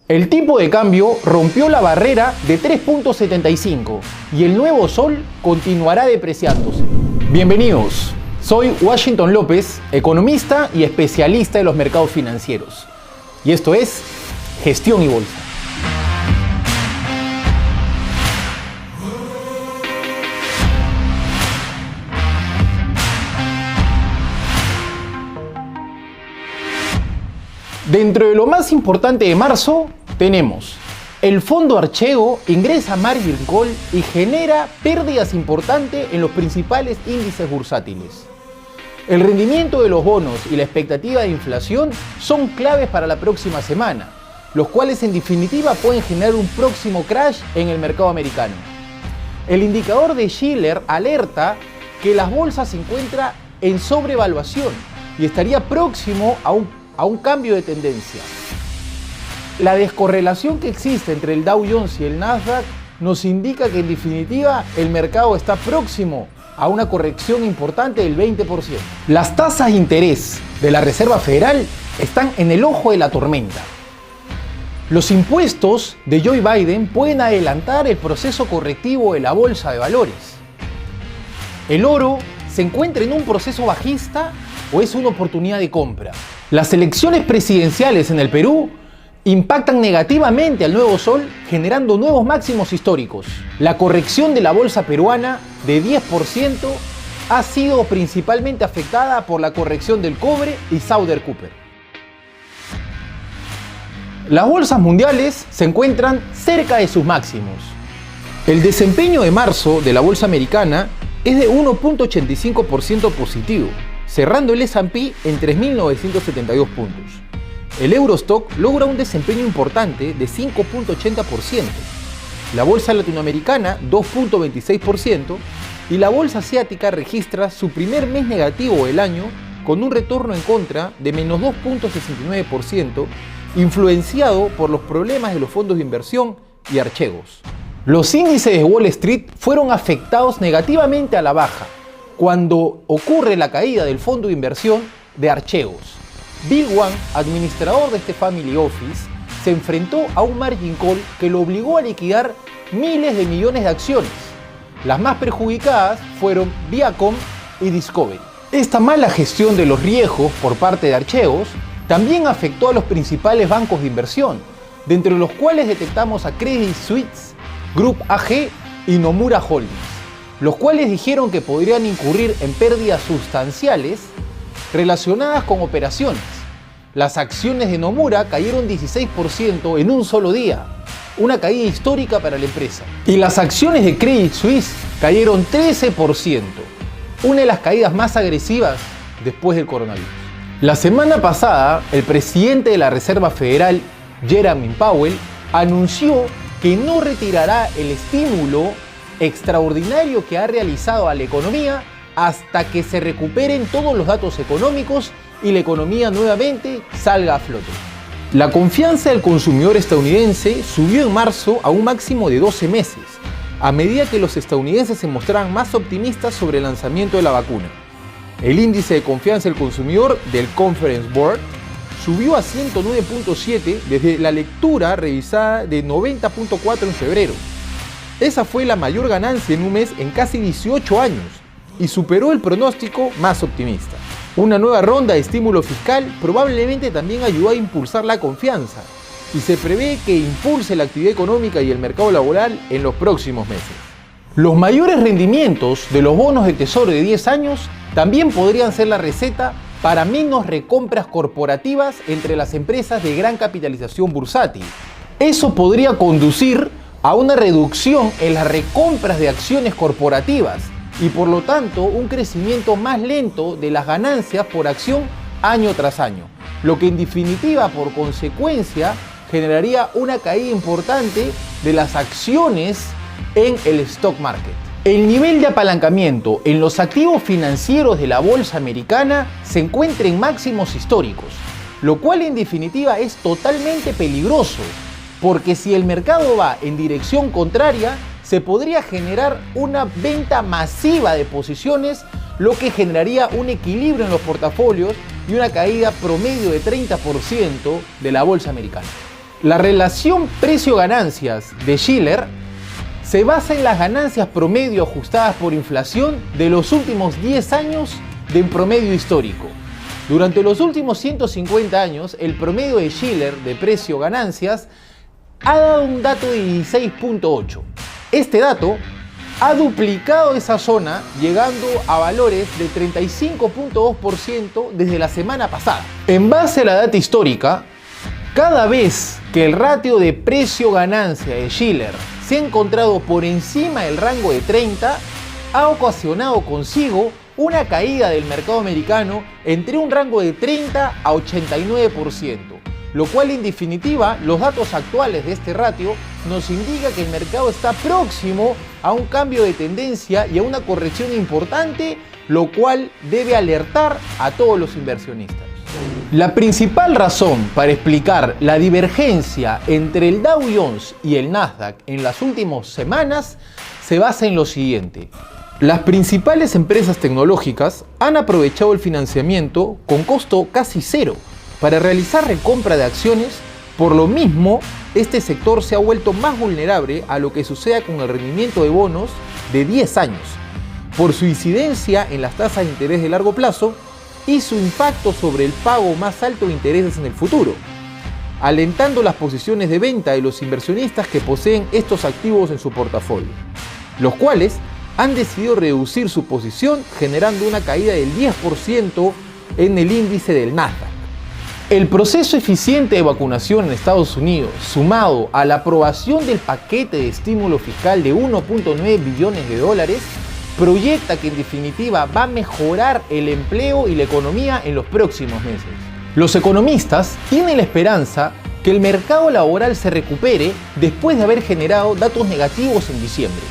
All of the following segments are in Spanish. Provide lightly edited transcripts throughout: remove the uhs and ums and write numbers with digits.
El tipo de cambio rompió la barrera de 3.75 y el nuevo sol continuará depreciándose. Bienvenidos, soy Washington López, economista y especialista de los mercados financieros. Y esto es Gestión y Bolsa. Dentro de lo más importante de marzo, tenemos el fondo Archego ingresa margin call y genera pérdidas importantes en los principales índices bursátiles. El rendimiento de los bonos y la expectativa de inflación son claves para la próxima semana, los cuales en definitiva pueden generar un próximo crash en el mercado americano. El indicador de Shiller alerta que las bolsas se encuentran en sobrevaluación y estaría próximo a un cambio de tendencia. La descorrelación que existe entre el Dow Jones y el Nasdaq nos indica que en definitiva el mercado está próximo a una corrección importante del 20%. Las tasas de interés de la Reserva Federal están en el ojo de la tormenta. Los impuestos de Joe Biden pueden adelantar el proceso correctivo de la bolsa de valores. El oro se encuentra en un proceso bajista o es una oportunidad de compra. Las elecciones presidenciales en el Perú impactan negativamente al nuevo sol, generando nuevos máximos históricos. La corrección de la bolsa peruana de 10% ha sido principalmente afectada por la corrección del cobre y Southern Copper. Las bolsas mundiales se encuentran cerca de sus máximos. El desempeño de marzo de la bolsa americana es de 1.85% positivo, cerrando el S&P en 3.972 puntos. El Eurostock logra un desempeño importante de 5.80%, la bolsa latinoamericana 2.26% y la bolsa asiática registra su primer mes negativo del año con un retorno en contra de menos 2.69%, influenciado por los problemas de los fondos de inversión y archegos. Los índices de Wall Street fueron afectados negativamente a la baja cuando ocurre la caída del fondo de inversión de archegos. Bill Hwang, administrador de este family office, se enfrentó a un margin call que lo obligó a liquidar miles de millones de acciones. Las más perjudicadas fueron Viacom y Discovery. Esta mala gestión de los riesgos por parte de archegos también afectó a los principales bancos de inversión, de entre los cuales detectamos a Credit Suisse, Group AG y Nomura Holdings, los cuales dijeron que podrían incurrir en pérdidas sustanciales relacionadas con operaciones. Las acciones de Nomura cayeron 16% en un solo día, una caída histórica para la empresa. Y las acciones de Credit Suisse cayeron 13%, una de las caídas más agresivas después del coronavirus. La semana pasada, el presidente de la Reserva Federal, Jerome Powell, anunció que no retirará el estímulo extraordinario que ha realizado a la economía hasta que se recuperen todos los datos económicos y la economía nuevamente salga a flote. La confianza del consumidor estadounidense subió en marzo a un máximo de 12 meses, a medida que los estadounidenses se mostraban más optimistas sobre el lanzamiento de la vacuna. El índice de confianza del consumidor del Conference Board subió a 109.7 desde la lectura revisada de 90.4 en febrero. Esa fue la mayor ganancia en un mes en casi 18 años y superó el pronóstico más optimista. Una nueva ronda de estímulo fiscal probablemente también ayudó a impulsar la confianza y se prevé que impulse la actividad económica y el mercado laboral en los próximos meses. Los mayores rendimientos de los bonos de tesoro de 10 años también podrían ser la receta para menos recompras corporativas entre las empresas de gran capitalización bursátil. Eso podría conducir a una reducción en las recompras de acciones corporativas y por lo tanto un crecimiento más lento de las ganancias por acción año tras año, lo que en definitiva por consecuencia generaría una caída importante de las acciones en el stock market. El nivel de apalancamiento en los activos financieros de la bolsa americana se encuentra en máximos históricos, lo cual en definitiva es totalmente peligroso, porque si el mercado va en dirección contraria, se podría generar una venta masiva de posiciones, lo que generaría un equilibrio en los portafolios y una caída promedio de 30% de la bolsa americana. La relación precio-ganancias de Shiller se basa en las ganancias promedio ajustadas por inflación de los últimos 10 años de un promedio histórico. Durante los últimos 150 años, el promedio de Shiller de precio-ganancias ha dado un dato de 16.8. Este dato ha duplicado esa zona, llegando a valores de 35.2% desde la semana pasada. En base a la data histórica, cada vez que el ratio de precio-ganancia de Shiller se ha encontrado por encima del rango de 30, ha ocasionado consigo una caída del mercado americano entre un rango de 30 a 89%, lo cual en definitiva los datos actuales de este ratio nos indica que el mercado está próximo a un cambio de tendencia y a una corrección importante, lo cual debe alertar a todos los inversionistas. La principal razón para explicar la divergencia entre el Dow Jones y el Nasdaq en las últimas semanas se basa en lo siguiente. Las principales empresas tecnológicas han aprovechado el financiamiento con costo casi cero para realizar recompra de acciones. Por lo mismo, este sector se ha vuelto más vulnerable a lo que suceda con el rendimiento de bonos de 10 años, por su incidencia en las tasas de interés de largo plazo y su impacto sobre el pago más alto de intereses en el futuro, alentando las posiciones de venta de los inversionistas que poseen estos activos en su portafolio, los cuales han decidido reducir su posición, generando una caída del 10% en el índice del Nasdaq. El proceso eficiente de vacunación en Estados Unidos, sumado a la aprobación del paquete de estímulo fiscal de 1.9 billones de dólares, proyecta que en definitiva va a mejorar el empleo y la economía en los próximos meses. Los economistas tienen la esperanza que el mercado laboral se recupere después de haber generado datos negativos en diciembre.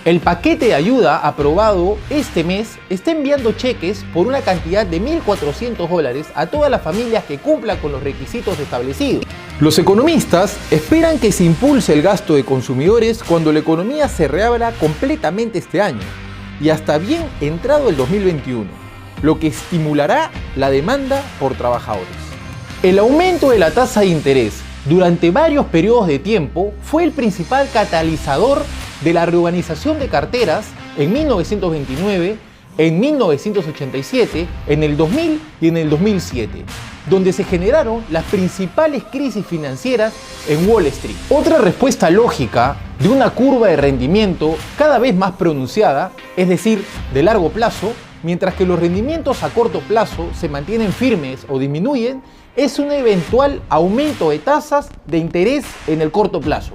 El paquete de ayuda aprobado este mes está enviando cheques por una cantidad de $1.400 a todas las familias que cumplan con los requisitos establecidos. Los economistas esperan que se impulse el gasto de consumidores cuando la economía se reabra completamente este año y hasta bien entrado el 2021, lo que estimulará la demanda por trabajadores. El aumento de la tasa de interés durante varios periodos de tiempo fue el principal catalizador de la reorganización de carteras en 1929, en 1987, en el 2000 y en el 2007, donde se generaron las principales crisis financieras en Wall Street. Otra respuesta lógica de una curva de rendimiento cada vez más pronunciada, es decir, de largo plazo, mientras que los rendimientos a corto plazo se mantienen firmes o disminuyen, es un eventual aumento de tasas de interés en el corto plazo.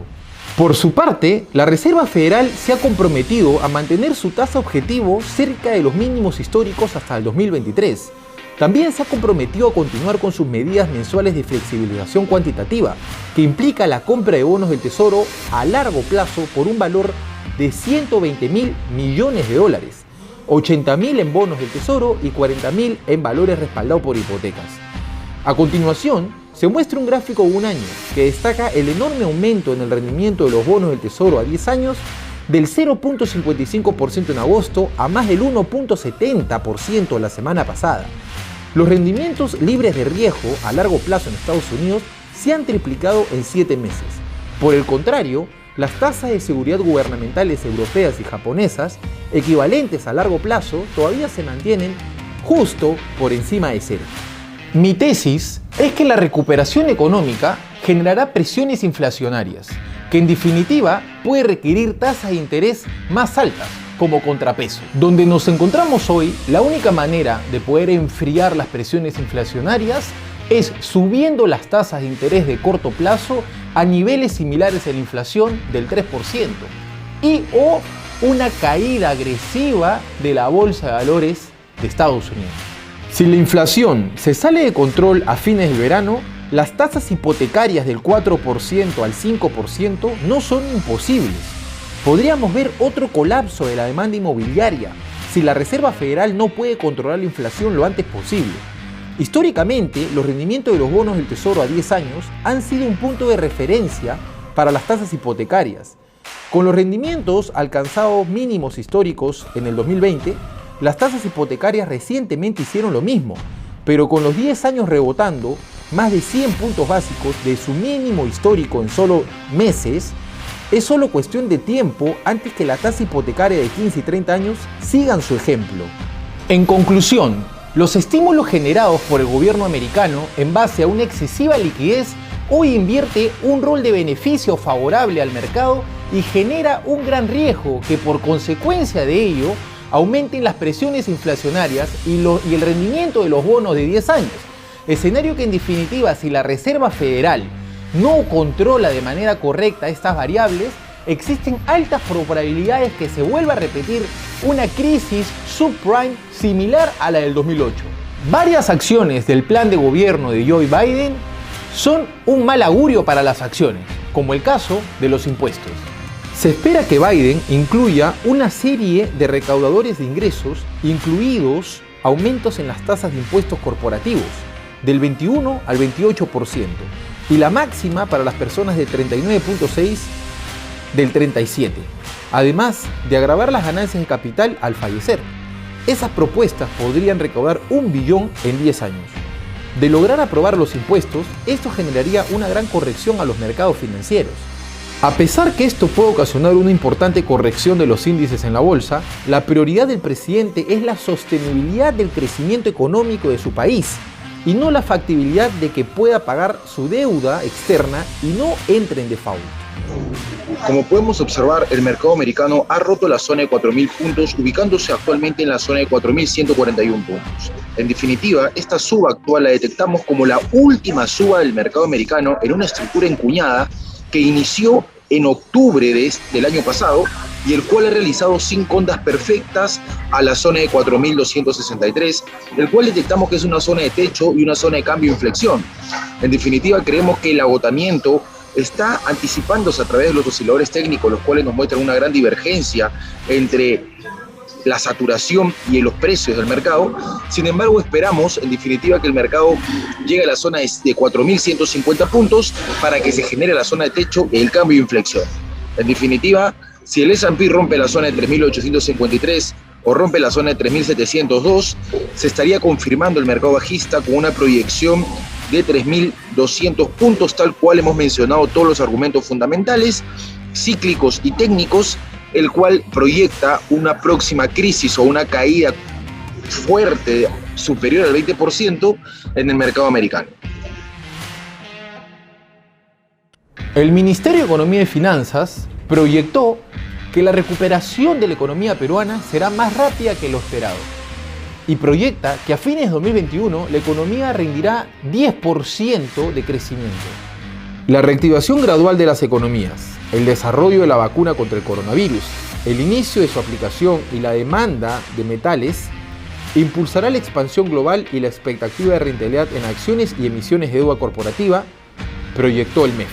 Por su parte, la Reserva Federal se ha comprometido a mantener su tasa objetivo cerca de los mínimos históricos hasta el 2023. También se ha comprometido a continuar con sus medidas mensuales de flexibilización cuantitativa, que implica la compra de bonos del Tesoro a largo plazo por un valor de $120.000 millones, 80.000 en bonos del Tesoro y 40.000 en valores respaldados por hipotecas. A continuación, se muestra un gráfico de un año que destaca el enorme aumento en el rendimiento de los bonos del Tesoro a 10 años del 0.55% en agosto a más del 1.70% la semana pasada. Los rendimientos libres de riesgo a largo plazo en Estados Unidos se han triplicado en 7 meses. Por el contrario, las tasas de seguridad gubernamentales europeas y japonesas, equivalentes a largo plazo, todavía se mantienen justo por encima de cero. Mi tesis es que la recuperación económica generará presiones inflacionarias, que en definitiva puede requerir tasas de interés más altas como contrapeso. Donde nos encontramos hoy, la única manera de poder enfriar las presiones inflacionarias es subiendo las tasas de interés de corto plazo a niveles similares a la inflación del 3% y o una caída agresiva de la bolsa de valores de Estados Unidos. Si la inflación se sale de control a fines del verano, las tasas hipotecarias del 4% al 5% no son imposibles. Podríamos ver otro colapso de la demanda inmobiliaria si la Reserva Federal no puede controlar la inflación lo antes posible. Históricamente, los rendimientos de los bonos del Tesoro a 10 años han sido un punto de referencia para las tasas hipotecarias. Con los rendimientos alcanzados mínimos históricos en el 2020, las tasas hipotecarias recientemente hicieron lo mismo, pero con los 10 años rebotando, más de 100 puntos básicos de su mínimo histórico en solo meses, es solo cuestión de tiempo antes que la tasa hipotecaria de 15 y 30 años sigan su ejemplo. En conclusión, los estímulos generados por el gobierno americano en base a una excesiva liquidez hoy invierte un rol de beneficio favorable al mercado y genera un gran riesgo que por consecuencia de ello aumenten las presiones inflacionarias y el rendimiento de los bonos de 10 años. Escenario que en definitiva, si la Reserva Federal no controla de manera correcta estas variables, existen altas probabilidades que se vuelva a repetir una crisis subprime similar a la del 2008. Varias acciones del plan de gobierno de Joe Biden son un mal augurio para las acciones, como el caso de los impuestos. Se espera que Biden incluya una serie de recaudadores de ingresos, incluidos aumentos en las tasas de impuestos corporativos, del 21 al 28%, y la máxima para las personas de 39.6 del 37%, además de agravar las ganancias de capital al fallecer. Esas propuestas podrían recaudar $1 billón en 10 años. De lograr aprobar los impuestos, esto generaría una gran corrección a los mercados financieros. A pesar que esto puede ocasionar una importante corrección de los índices en la bolsa, la prioridad del presidente es la sostenibilidad del crecimiento económico de su país y no la factibilidad de que pueda pagar su deuda externa y no entre en default. Como podemos observar, el mercado americano ha roto la zona de 4.000 puntos, ubicándose actualmente en la zona de 4.141 puntos. En definitiva, esta suba actual la detectamos como la última suba del mercado americano en una estructura encuñada que inició en octubre del año pasado y el cual ha realizado 5 ondas perfectas a la zona de 4.263, el cual detectamos que es una zona de techo y una zona de cambio e inflexión. En definitiva, creemos que el agotamiento está anticipándose a través de los osciladores técnicos, los cuales nos muestran una gran divergencia entre la saturación y los precios del mercado. Sin embargo, esperamos en definitiva que el mercado llegue a la zona de 4.150 puntos para que se genere la zona de techo y el cambio de inflexión. En definitiva, si el S&P rompe la zona de 3.853 o rompe la zona de 3.702, se estaría confirmando el mercado bajista con una proyección de 3.200 puntos, tal cual hemos mencionado todos los argumentos fundamentales, cíclicos y técnicos, el cual proyecta una próxima crisis o una caída fuerte superior al 20% en el mercado americano. El Ministerio de Economía y Finanzas proyectó que la recuperación de la economía peruana será más rápida que lo esperado y proyecta que a fines de 2021 la economía rendirá 10% de crecimiento. La reactivación gradual de las economías, el desarrollo de la vacuna contra el coronavirus, el inicio de su aplicación y la demanda de metales impulsará la expansión global y la expectativa de rentabilidad en acciones y emisiones de deuda corporativa, proyectó el MEF.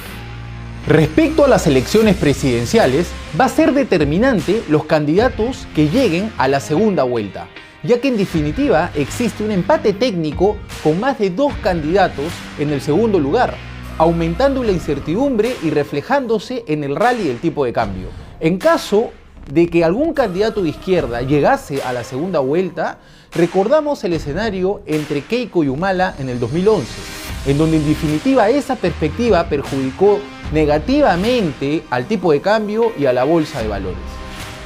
Respecto a las elecciones presidenciales, va a ser determinante los candidatos que lleguen a la segunda vuelta, ya que en definitiva existe un empate técnico con más de 2 candidatos en el segundo lugar, aumentando la incertidumbre y reflejándose en el rally del tipo de cambio. En caso de que algún candidato de izquierda llegase a la segunda vuelta, recordamos el escenario entre Keiko y Humala en el 2011, en donde en definitiva esa perspectiva perjudicó negativamente al tipo de cambio y a la bolsa de valores.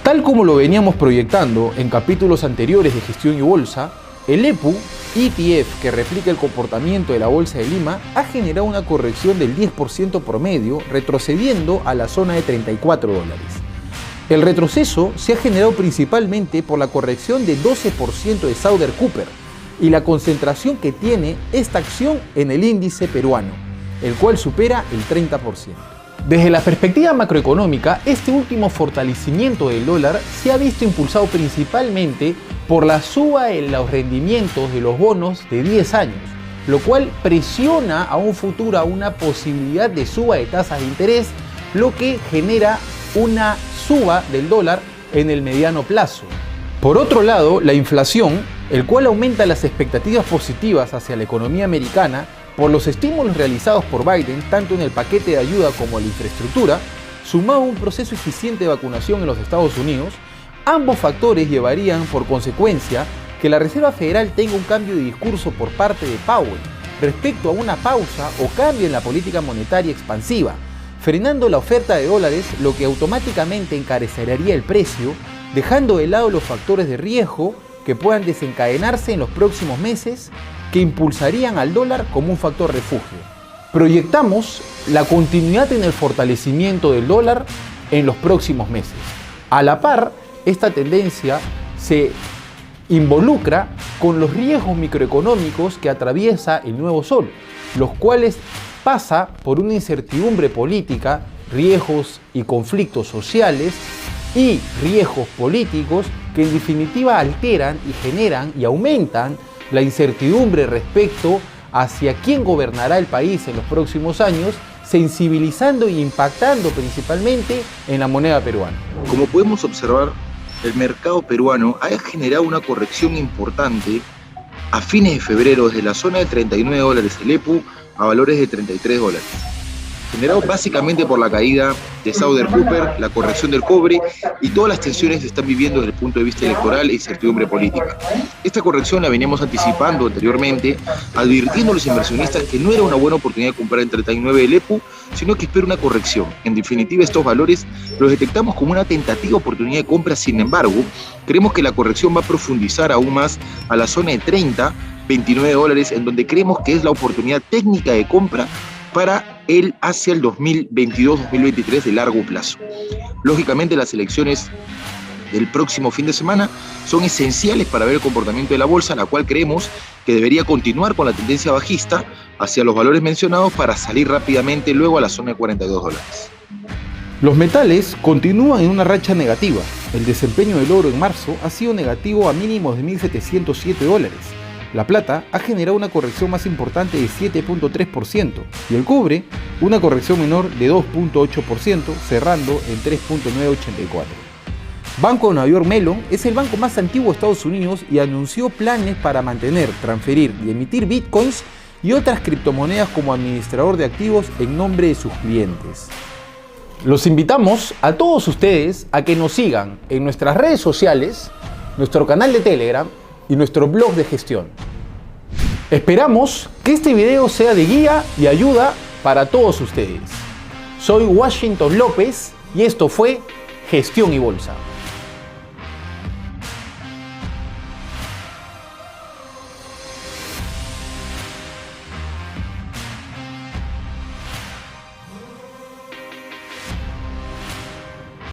Tal como lo veníamos proyectando en capítulos anteriores de Gestión y Bolsa, el EPU ETF, que replica el comportamiento de la Bolsa de Lima, ha generado una corrección del 10% promedio, retrocediendo a la zona de $34. El retroceso se ha generado principalmente por la corrección de 12% de Sauder Cooper y la concentración que tiene esta acción en el índice peruano, el cual supera el 30%. Desde la perspectiva macroeconómica, este último fortalecimiento del dólar se ha visto impulsado principalmente por la suba en los rendimientos de los bonos de 10 años, lo cual presiona a un futuro a una posibilidad de suba de tasas de interés, lo que genera una suba del dólar en el mediano plazo. Por otro lado, la inflación, el cual aumenta las expectativas positivas hacia la economía americana por los estímulos realizados por Biden, tanto en el paquete de ayuda como en la infraestructura, sumado a un proceso eficiente de vacunación en los Estados Unidos, ambos factores llevarían por consecuencia que la Reserva Federal tenga un cambio de discurso por parte de Powell, respecto a una pausa o cambio en la política monetaria expansiva, frenando la oferta de dólares, lo que automáticamente encarecería el precio, dejando de lado los factores de riesgo que puedan desencadenarse en los próximos meses que impulsarían al dólar como un factor refugio. Proyectamos la continuidad en el fortalecimiento del dólar en los próximos meses. A la par, esta tendencia se involucra con los riesgos microeconómicos que atraviesa el nuevo sol, los cuales pasa por una incertidumbre política, riesgos y conflictos sociales y riesgos políticos que en definitiva alteran y generan y aumentan la incertidumbre respecto hacia quién gobernará el país en los próximos años, sensibilizando e impactando principalmente en la moneda peruana. Como podemos observar, el mercado peruano ha generado una corrección importante a fines de febrero desde la zona de $39 el EPU a valores de $33, generado básicamente por la caída de Southern Copper, la corrección del cobre y todas las tensiones que se están viviendo desde el punto de vista electoral e incertidumbre política. Esta corrección la veníamos anticipando anteriormente, advirtiendo a los inversionistas que no era una buena oportunidad de comprar en 39 el EPU, sino que espera una corrección. En definitiva, estos valores los detectamos como una tentativa oportunidad de compra. Sin embargo, creemos que la corrección va a profundizar aún más a la zona de $29, en donde creemos que es la oportunidad técnica de compra para él hacia el 2022-2023 de largo plazo. Lógicamente, las elecciones del próximo fin de semana son esenciales para ver el comportamiento de la bolsa, la cual creemos que debería continuar con la tendencia bajista hacia los valores mencionados para salir rápidamente luego a la zona de $42. Los metales continúan en una racha negativa. El desempeño del oro en marzo ha sido negativo a mínimos de $1.707. La plata ha generado una corrección más importante de 7.3% y el cobre una corrección menor de 2.8%, cerrando en 3.984. Banco de Nueva York Mellon es el banco más antiguo de Estados Unidos y anunció planes para mantener, transferir y emitir bitcoins y otras criptomonedas como administrador de activos en nombre de sus clientes. Los invitamos a todos ustedes a que nos sigan en nuestras redes sociales, nuestro canal de Telegram y nuestro blog de gestión. Esperamos que este video sea de guía y ayuda para todos ustedes. Soy Washington López y esto fue Gestión y Bolsa.